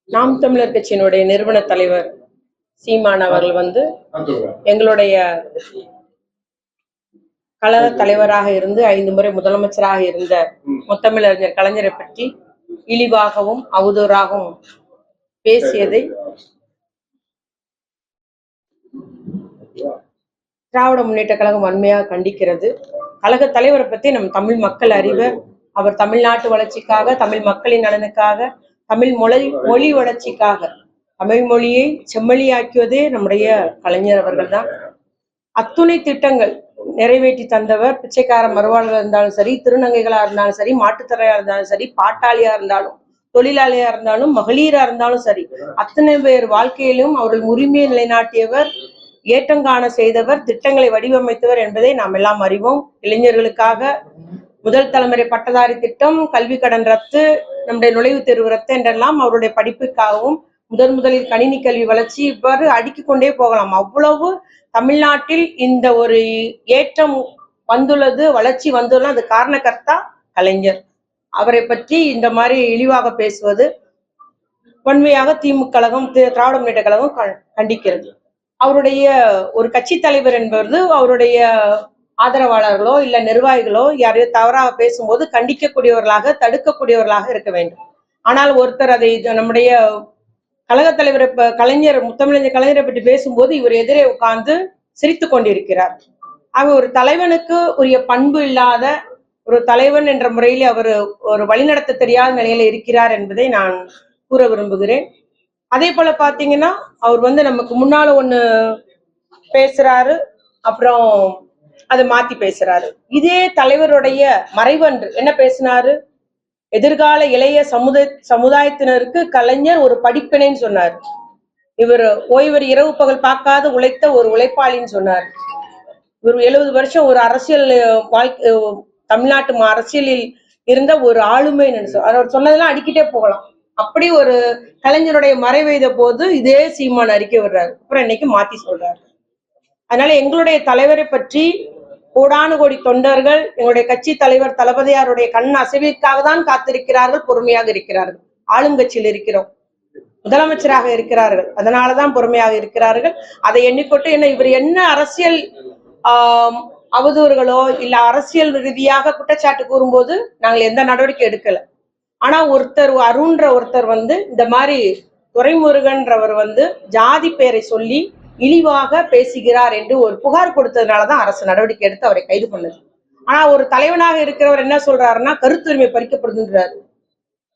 நாம் தமிழர் கட்சியினுடைய நிறுவன தலைவர் சீமான் அவர்கள் எங்களுடைய கழக தலைவராக இருந்து 5 முறை முதலமைச்சராக இருந்த முத்தமிழறிஞர் கலைஞரை பற்றி இழிவாகவும் அவதூறாகவும் பேசியதை திராவிட முன்னேற்ற கழகம் வன்மையாக கண்டிக்கிறது. கழக தலைவரை பற்றி நம் தமிழ் மக்கள் அறிவ, அவர் தமிழ்நாட்டு வளர்ச்சிக்காக, தமிழ் மக்களின் நலனுக்காக, தமிழ் மொழி வளர்ச்சிக்காக, தமிழ் மொழியை செம்மொழியாக்கியதே நம்முடைய கலைஞர் அவர்கள் தான். அத்துணை திட்டங்கள் நிறைவேற்றி தந்தவர். பிச்சைக்கார மறுவாழ்வா இருந்தாலும் சரி, திருநங்கைகளா இருந்தாலும் சரி, மாட்டுத்தரையா இருந்தாலும் சரி, பாட்டாளியா இருந்தாலும், தொழிலாளியா இருந்தாலும், மகளிரா இருந்தாலும் சரி, அத்தனை பேர் வாழ்க்கையிலும் அவர்கள் உரிமையை நிலைநாட்டியவர், ஏற்றங்காண செய்தவர், திட்டங்களை வடிவமைத்தவர் என்பதை நாம் எல்லாம் அறிவோம். இளைஞர்களுக்காக முதல் தலைமுறை பட்டதாரி திட்டம், கல்வி கடன் ரத்து, நம்முடைய நுழைவுத் தேர்வு ரத்து என்றெல்லாம் அவருடைய படிப்புக்காகவும் முதலில் கணினி கல்வி வளர்ச்சி, இவ்வாறு அடுக்கிக் கொண்டே போகலாம். அவ்வளவு தமிழ்நாட்டில் இந்த ஒரு ஏற்றம் வந்துள்ளது, வளர்ச்சி வந்துள்ள அது காரணகர்த்தா கலைஞர். அவரை பற்றி இந்த மாதிரி இழிவாக பேசுவது வன்மையாக திமுக கழகம், திராவிட முன்னேற்ற கழகம் கண்டிக்கிறது. அவருடைய ஒரு கட்சி தலைவர் என்பது அவருடைய ஆதரவாளர்களோ இல்ல நிர்வாகிகளோ யாரையோ தவறாக பேசும்போது கண்டிக்கக்கூடியவர்களாக, தடுக்கக்கூடியவர்களாக இருக்க வேண்டும். ஆனால் ஒருத்தர் அதை நம்முடைய கழக தலைவர் கலைஞர், முத்தமிழறிஞர் கலைஞரை பற்றி பேசும்போது இவர் எதிரே உட்கார்ந்து சிரித்து கொண்டிருக்கிறார். அவர் ஒரு தலைவனுக்கு உரிய பண்பு இல்லாத ஒரு தலைவன் என்ற முறையில் அவர் ஒரு வழிநடத்த தெரியாத நிலையில இருக்கிறார் என்பதை நான் கூற விரும்புகிறேன். அதே போல பாத்தீங்கன்னா அவர் நமக்கு முன்னால ஒண்ணு பேசுறாரு, அப்புறம் அதை மாத்தி பேசுறாரு. இதே தலைவருடைய மறைவன்று என்ன பேசினாரு? எதிர்கால இளைய சமுதாயத்தினருக்கு கலைஞர் ஒரு படிப்பினைன்னு சொன்னார். இவர் ஓய்வர் இரவு பகல் பார்க்காத உழைத்த ஒரு உழைப்பாளின்னு சொன்னார். இவர் 70 வருஷம் ஒரு அரசியல் தமிழ்நாட்டு அரசியலில் இருந்த ஒரு ஆளுமை. அவர் சொன்னதெல்லாம் அடிக்கிட்டே போகலாம். அப்படி ஒரு கலைஞருடைய மறைவெய்த போது இதே சீமான் அறிக்கை விடுறாரு, அப்புறம் இன்னைக்கு மாத்தி சொல்றாரு. அதனால எங்களுடைய தலைவரை பற்றி கோடானு கோடி தொண்டர்கள், எங்களுடைய கட்சி தலைவர் தளபதியாருடைய கண் அசைவிற்காக தான் காத்திருக்கிறார்கள், பொறுமையாக இருக்கிறார்கள். ஆளுங்கட்சியில் இருக்கிறோம், முதலமைச்சராக இருக்கிறார்கள், அதனாலதான் பொறுமையாக இருக்கிறார்கள். அதை எண்ணிக்கொண்டு இவர் என்ன அரசியல் அவதூறுகளோ இல்ல அரசியல் ரீதியாக குற்றச்சாட்டு கூறும்போது நாங்கள் எந்த நடவடிக்கை எடுக்கல. ஆனா அருண்ன்ற ஒருத்தர் இந்த மாதிரி துரைமுருகன்றவர் ஜாதி பெயரை சொல்லி இழிவாக பேசுகிறார் என்று ஒரு புகார் கொடுத்ததுனாலதான் அரசு நடவடிக்கை எடுத்து அவரை கைது பண்ணது. ஆனா ஒரு தலைவனாக இருக்கிறவர் என்ன சொல்றாருன்னா கருத்துரிமை பறிக்கப்படுதுன்றாரு.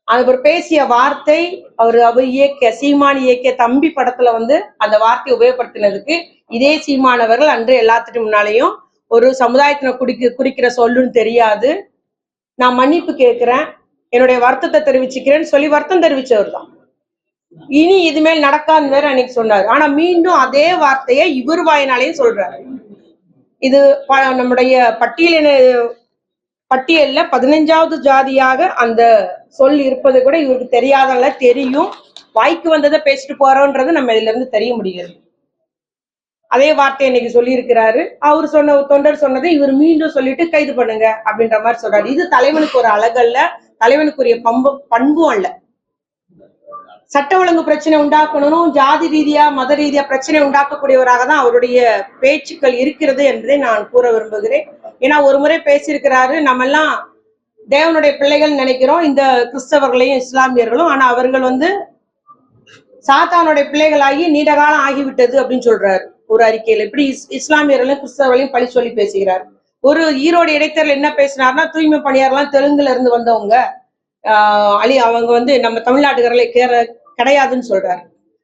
அவர் பேசிய வார்த்தை, அவர் இயக்கிய சீமான் இயக்கிய தம்பி படத்துல அந்த வார்த்தையை உபயோகப்படுத்தினதுக்கு இதே சீமானவர்கள் அன்று எல்லாத்துக்கு முன்னாலேயும் ஒரு சமுதாயத்தின குறிக்கிற சொல்லுன்னு தெரியாது, நான் மன்னிப்பு கேட்கிறேன், என்னுடைய வருத்தத்தை தெரிவிச்சுக்கிறேன்னு சொல்லி வருத்தம் தெரிவிச்சவர் தான். இனி இதுமேல் நடக்காதுன்னு வேற அன்னைக்கு சொன்னாரு. ஆனா மீண்டும் அதே வார்த்தையை இவர் வாயினாலேயும் சொல்றாரு. இது நம்முடைய பட்டியல்ல 15வது ஜாதியாக அந்த சொல் இருப்பது கூட இவருக்கு தெரியாதல்ல, தெரியும். வாய்க்கு வந்ததை பேசிட்டு போறோன்றது நம்ம இதுல இருந்து தெரிய முடிகிறது. அதே வார்த்தையை இன்னைக்கு சொல்லி இருக்கிறாரு. அவர் தொண்டர் சொன்னதை இவர் மீண்டும் சொல்லிட்டு கைது பண்ணுங்க அப்படின்ற மாதிரி சொல்றாரு. இது தலைவனுக்கு ஒரு அழகல்ல, தலைவனுக்குரிய பண்பும் அல்ல. சட்ட ஒழுங்கு பிரச்சனை உண்டாக்கணும், ஜாதி ரீதியா மத ரீதியா பிரச்சனை உண்டாக்கக்கூடியவராக தான் அவருடைய பேச்சுக்கள் இருக்கிறது என்பதை நான் கூற விரும்புகிறேன். ஏன்னா ஒரு முறை பேசியிருக்கிறாரு, நம்ம எல்லாம் தேவனுடைய பிள்ளைகள் நினைக்கிறோம், இந்த கிறிஸ்தவர்களையும் இஸ்லாமியர்களும். ஆனா அவர்கள் சாத்தானுடைய பிள்ளைகளாகி நீண்ட காலம் ஆகிவிட்டது அப்படின்னு சொல்றாரு ஒரு அறிக்கையில. இப்படி இஸ்லாமியர்களும் கிறிஸ்தவர்களையும் பழி சொல்லி பேசுகிறார். ஒரு ஈரோடு இடைத்தேர்தல் என்ன பேசினார்னா, தூய்மை பணியாளர்லாம் தெலுங்குல இருந்து வந்தவங்க, அவங்க நம்ம தமிழ்நாட்டுக்காரர்களை கிடையாதுன்னு சொல்றாரு.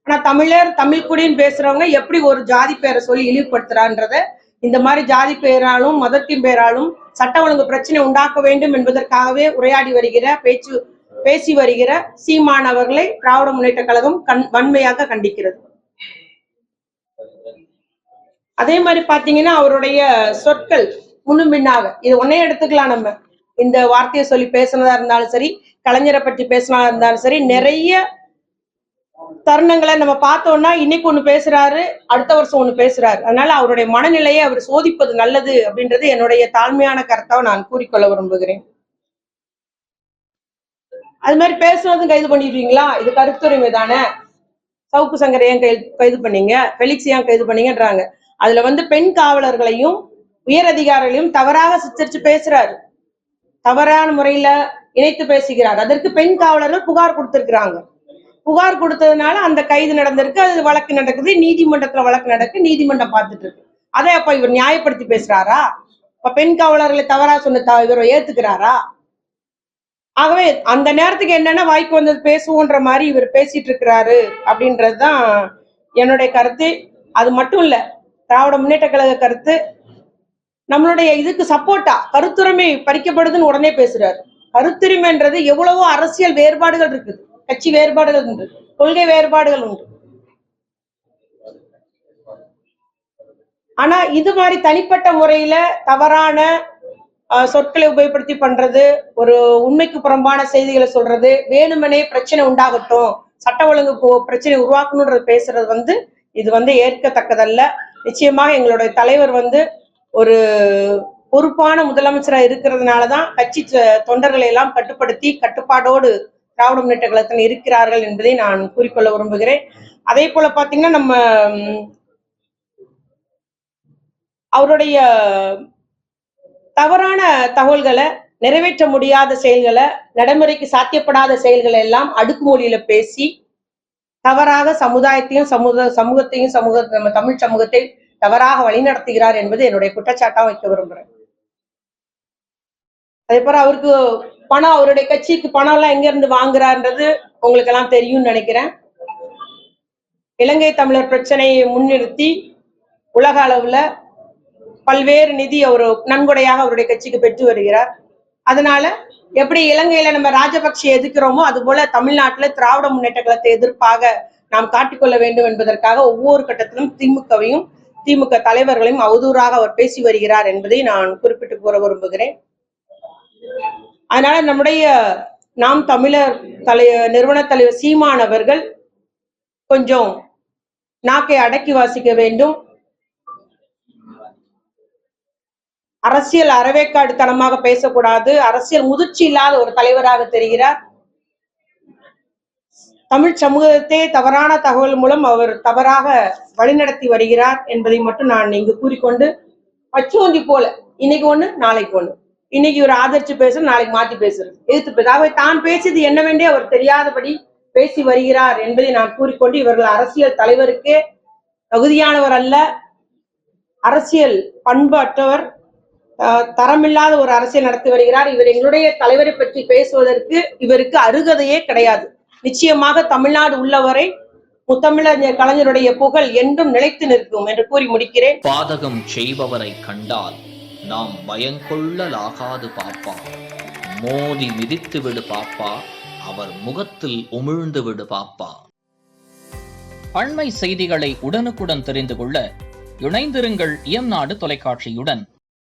ஆனா தமிழ் குடின்னு பேசுறவங்க எப்படி ஒரு ஜாதி பெயரை சொல்லி இழிவுபடுத்துறான்றத இந்த மாதிரி ஜாதி பெயராலும் மதத்தின் பெயராலும் சட்ட ஒழுங்கு பிரச்சனை உண்டாக்க வேண்டும் என்பதற்காகவே உரையாடி வருகிற பேசி வருகிற சீமான் அவர்களை திராவிட முன்னேற்ற கழகம் வன்மையாக கண்டிக்கிறது. அதே மாதிரி பாத்தீங்கன்னா அவருடைய சொற்கள் முன்னும் பின்னாக இது ஒன்னே எடுத்துக்கலாம். நம்ம இந்த வார்த்தையை சொல்லி பேசினதா இருந்தாலும் சரி, கலைஞரை பற்றி பேசினதா இருந்தாலும் சரி, நிறைய தருணங்களை நம்ம பார்த்தோம்னா இன்னைக்கு ஒண்ணு பேசுறாரு, அடுத்த வருஷம் ஒண்ணு பேசுறாரு. அதனால அவருடைய மனநிலையை அவர் சோதிப்பது நல்லது அப்படின்றது என்னுடைய தாழ்மையான கருத்தை நான் கூறிக்கொள்ள விரும்புகிறேன். அது மாதிரி பேசுறதும் கைது பண்ணிடுவீங்களா? இது கருத்துரிமை தானே. சவுக்கு சங்கரை ஏன் கைது பண்ணீங்க, பெலிக்ஸ் ஏன் கைது பண்ணீங்கன்றாங்க. அதுல வந்து பெண் காவலர்களையும் உயர் அதிகாரிகளையும் தவறாக சித்தரிச்சு பேசுறாரு, தவறான முறையில இணைத்து பேசுகிறார். அதற்கு பெண் காவலர்கள் புகார் கொடுத்திருக்கிறாங்க. புகார் கொடுத்ததுனால அந்த கைது நடந்திருக்கு, அது வழக்கு நடக்குது, நீதிமன்றத்துல வழக்கு நடக்கு, நீதிமன்றம் பார்த்துட்டு இருக்கு. அதை அப்ப இவர் நியாயப்படுத்தி பேசுறாரா? இப்ப பெண் காவலர்களை தவறா சொன்ன இவர் ஏத்துக்கிறாரா? ஆகவே அந்த நேரத்துக்கு என்னன்னா வாய்க்கு வந்தது பேசுவோன்ற மாதிரி இவர் பேசிட்டு இருக்கிறாரு அப்படின்றதுதான் என்னுடைய கருத்து. அது மட்டும் இல்ல, திராவிட முன்னேற்ற கழக கருத்து நம்மளுடைய இதுக்கு சப்போர்ட்டா கருத்துரிமை பறிக்கப்படுதுன்னு உடனே பேசுறாரு. கருத்துரிமைன்றது எவ்வளவோ அரசியல் வேறுபாடுகள் இருக்குது, கட்சி வேறுபாடுகள் உண்டு, கொள்கை வேறுபாடுகள் உண்டு. ஆனா இது மாதிரி தனிப்பட்ட முறையில தவறான சொற்களை உபயோகப்படுத்தி பண்றது, ஒரு உண்மைக்கு புறம்பான செய்திகளை சொல்றது, வேணுமனே பிரச்சனை உண்டாகட்டும், சட்ட ஒழுங்கு பிரச்சனை உருவாக்கணும்ன்றது பேசுறது வந்து இது வந்து ஏற்கத்தக்கதல்ல. நிச்சயமாக எங்களுடைய தலைவர் வந்து ஒரு பொறுப்பான முதலமைச்சரா இருக்கிறதுனாலதான் கட்சி தொண்டர்களை எல்லாம் கட்டுப்படுத்தி கட்டுப்பாடோடு திராவிட முன்னேற்ற கழகத்தில் இருக்கிறார்கள் என்பதை நான் கூறிக்கொள்ள விரும்புகிறேன். அதே போல பாத்தீங்கன்னா நம்ம அவருடைய தவறான தகவல்களை, நிறைவேற்ற முடியாத செயல்களை, நடைமுறைக்கு சாத்தியப்படாத செயல்களை எல்லாம் அடுக்குமொழியில பேசி தவறாக சமுதாயத்தையும் சமூகத்தையும் நம்ம தமிழ் சமூகத்தை தவறாக வழிநடத்துகிறார் என்பது என்னுடைய குற்றச்சாட்டா வைக்க விரும்புறேன். அதே போல அவருக்கு பணம், அவருடைய கட்சிக்கு பணம் எல்லாம் எங்க இருந்து வாங்குறாருன்றது உங்களுக்கு எல்லாம் தெரியும்னு நினைக்கிறேன். இலங்கை தமிழர் பிரச்சனையை முன்னிறுத்தி உலக அளவுல பல்வேறு நிதி அவர் நன்கொடையாக அவருடைய கட்சிக்கு பெற்று வருகிறார். அதனால எப்படி இலங்கையில நம்ம ராஜபக்ஷ எதிர்க்கிறோமோ அது போல தமிழ்நாட்டுல திராவிட முன்னேற்ற கழகத்தை எதிர்ப்பாக நாம் காட்டிக்கொள்ள வேண்டும் என்பதற்காக ஒவ்வொரு கட்டத்திலும் திமுகவையும் திமுக தலைவர்களையும் அவதூறாக அவர் பேசி வருகிறார் என்பதை நான் குறிப்பிட்டு கூற விரும்புகிறேன். அதனால நம்முடைய நாம் தமிழர் நிறுவன தலைவர் சீமான் அவர்கள் கொஞ்சம் நாக்கை அடக்கி வாசிக்க வேண்டும். அரசியல் அறவேக்காடுத்தனமாக பேசக்கூடாது. அரசியல் முதிர்ச்சி இல்லாத ஒரு தலைவராக தெரிகிறார். தமிழ் சமூகத்தை தவறான தகவல் மூலம் அவர் தவறாக வழிநடத்தி வருகிறார் என்பதை மட்டும் நான் இங்கு கூறிக்கொண்டு, பச்சோந்தி போல இன்னைக்கு ஒண்ணு நாளைக்கு ஒண்ணு, இன்னைக்கு ஒரு ஆதரிச்சு பேசுறது, நாளைக்கு மாத்தி பேசுறது, எதிர்த்து பேசுறது, தான் பேசியது என்னவென்றே அவர் தெரியாதபடி பேசி வருகிறார் என்பதை நான் கூறிக்கொண்டு, இவர்கள் அரசியல் தலைவருக்கே தகுதியானவர் அல்ல, அரசியல் பண்பு அற்றவர், தரமில்லாத ஒரு அரசியல் நடத்தி வருகிறார். இவர் எங்களுடைய தலைவரை பற்றி பேசுவதற்கு இவருக்கு அருகதையே கிடையாது. நிச்சயமாக தமிழ்நாடு உள்ளவரை முத்தமிழர் கலைஞருடைய புகழ் என்றும் நிலைத்து நிற்கும் என்று கூறி முடிக்கிறேன். பாதகம் செய்பவரை கண்டால் நாம் பயங்கொள்ளலாகாது பாப்பா, மோதி மிதித்து விடு பாப்பா, அவர் முகத்தில் உமிழ்ந்து விடு பாப்பா. அண்மை செய்திகளை உடனுக்குடன் தெரிந்து கொள்ள இணைந்திருங்கள் இயம்நாடு தொலைக்காட்சியுடன்.